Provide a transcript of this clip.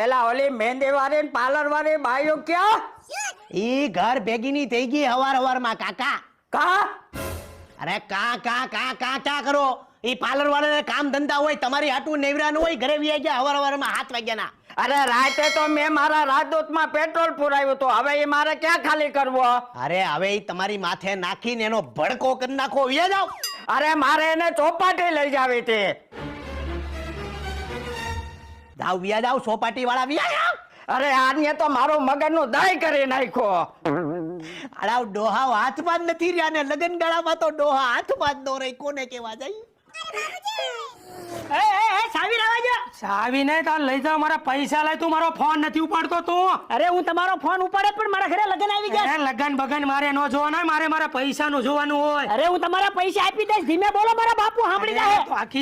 એલા ઓલી મહેંદી વાળી ને પાર્લર વાળી બાઈઓ ક્યાં? ઈ ઘર ભેગીની થઈ ગઈ હવાર માં કાકા. કા? અરે કા કરો. ઈ પાર્લર વાળાને કામ ધંધા હોય, તમારી હાટું નેવરા ન હોય, ઘરે વ્યા ગયા હવાર માં 7 વાગ્યાના. અરે રાતે તો મેં મારા રાજદૂતમાં પેટ્રોલ પુરાવ્યું તો હવે એ મારે ક્યાં ખાલી કરવો? અરે હવે ઈ તમારી માથે નાખીને એનો ભડકો કરી નાખો, વ્યા જાવ. અરે મારે એને ચોપાટી લઈ જાવી હતી. જાવ વ્યા જાવ, સોપાટી વાળા વ્યા જાવ. અરે આને તો મારું મગજનું દહીં કરી નાખ્યો. અરે ડોહા હાથમાં જ નથી રહ્યા ને, લગન ગાળામાં તો ડોહા હાથમાં જ નો રહી, કોને કેવા જાય? ચાવી લાવવા જો. ચાવી નહીં તાર લઈ જાવ, મારા પૈસા લઈ. તું મારો ફોન નથી ઉપાડતો તું. અરે હું તમારો ફોન ઉપાડે પણ મારા ઘરે લગન આવી ગયા. લગન બગન મારે નો જોવાના, મારે મારા પૈસા નું જોવાનું હોય. અરે હું તમારા પૈસા આપી દઈશ, ધીમે બોલો, મારા બાપુ સાંભળી જાય. આખી